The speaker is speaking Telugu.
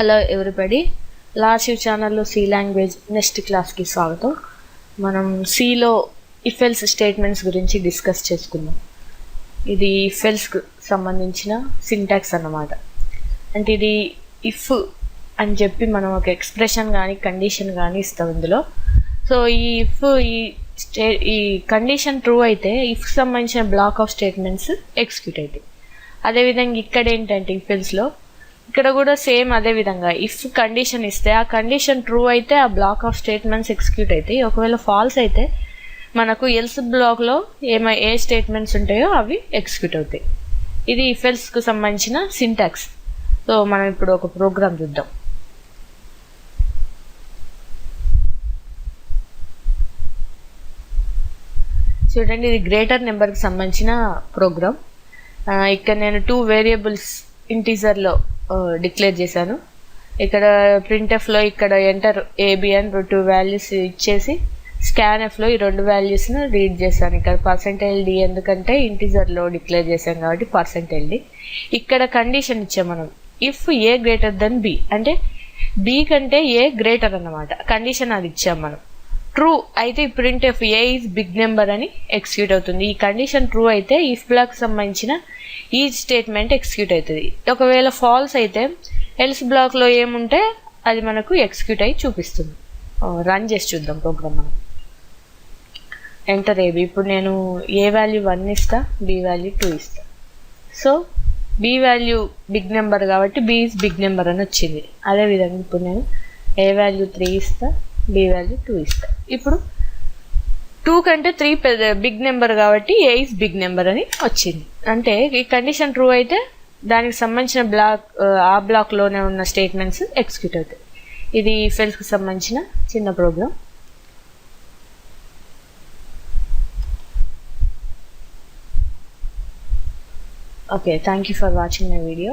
హలో ఎవ్రీబడి, లాస్ట్ ఛానల్లో సి లాంగ్వేజ్ నెక్స్ట్ క్లాస్కి స్వాగతం. మనం సిలో ఇఫ్ ఎల్స్ స్టేట్మెంట్స్ గురించి డిస్కస్ చేసుకుందాం. ఇది ఇఫ్ ఎల్స్కి సంబంధించిన సింటాక్స్ అన్నమాట. అంటే ఇది ఇఫ్ అని చెప్పి మనం ఒక ఎక్స్ప్రెషన్ కానీ కండిషన్ కానీ ఇస్తాం ఇందులో. సో ఈ ఇఫ్ ఈ కండిషన్ ట్రూ అయితే ఇఫ్కి సంబంధించిన బ్లాక్ ఆఫ్ స్టేట్మెంట్స్ ఎగ్జిక్యూట్ అవుతాయి. అదేవిధంగా ఇక్కడ ఏంటంటే ఇఫ్ ఎల్స్లో ఇక్కడ కూడా సేమ్ అదే విధంగా ఇఫ్ కండిషన్ ఇస్తే ఆ కండిషన్ ట్రూ అయితే ఆ బ్లాక్ ఆఫ్ స్టేట్మెంట్స్ ఎగ్జిక్యూట్ అవుతాయి. ఒకవేళ ఫాల్స్ అయితే మనకు ఎల్స్ బ్లాక్లో ఏ స్టేట్మెంట్స్ ఉంటాయో అవి ఎగ్జిక్యూట్ అవుతాయి. ఇది ఇఫ్ ఎల్స్కు సంబంధించిన సింటాక్స్. సో మనం ఇప్పుడు ఒక ప్రోగ్రామ్ చూద్దాం. చూడండి, ఇది గ్రేటర్ నెంబర్కి సంబంధించిన ప్రోగ్రామ్. ఇక్కడ నేను 2 వేరియబుల్స్ ఇంటీజర్లో డిక్లేర్ చేశాను. ఇక్కడ ప్రింట్ఎఫ్లో ఇక్కడ ఎంటర్ ఏబి అని 2 వాల్యూస్ ఇచ్చేసి స్కాన్ఎఫ్లో ఈ 2 వాల్యూస్ను రీడ్ చేశాను. ఇక్కడ %d ఎందుకంటే ఇంటీజర్లో డిక్లేర్ చేశాం కాబట్టి %d. ఇక్కడ కండిషన్ ఇచ్చాం మనం, if A greater than B, అంటే బి కంటే ఏ గ్రేటర్ అన్నమాట. కండిషన్ అది ఇచ్చాం మనం. ట్రూ అయితే printf A is big number అని ఎగ్జిక్యూట్ అవుతుంది. ఈ కండిషన్ ట్రూ అయితే ఇఫ్ బ్లాక్ సంబంధించిన ఈ స్టేట్మెంట్ ఎగ్జిక్యూట్ అవుతుంది. ఒకవేళ ఫాల్స్ అయితే ఎల్స్ బ్లాక్లో ఏముంటే అది మనకు ఎగ్జిక్యూట్ అయ్యి చూపిస్తుంది. రన్ చేసి చూద్దాం ప్రోగ్రామ్. మనం ఎంటర్ ఏబి. ఇప్పుడు నేను ఏ వాల్యూ 1 ఇస్తా, బి వాల్యూ 2 ఇస్తా. So B value big number కాబట్టి బి ఈజ్ బిగ్ నెంబర్ అని వచ్చింది. అదేవిధంగా ఇప్పుడు నేను ఏ వాల్యూ 3 ఇస్తా, బి వాల్యూ 2 ఇస్తా. ఇప్పుడు 2 కంటే 3 బిగ్ నెంబర్ కాబట్టి ఏ ఇస్ బిగ్ నెంబర్ అని వచ్చింది. అంటే ఈ కండిషన్ ట్రూ అయితే దానికి సంబంధించిన ఆ బ్లాక్లోనే ఉన్న స్టేట్మెంట్స్ ఎగ్జిక్యూట్ అవుతాయి. ఇది ఫెల్స్కి సంబంధించిన చిన్న program. Okay, thank you for watching my video.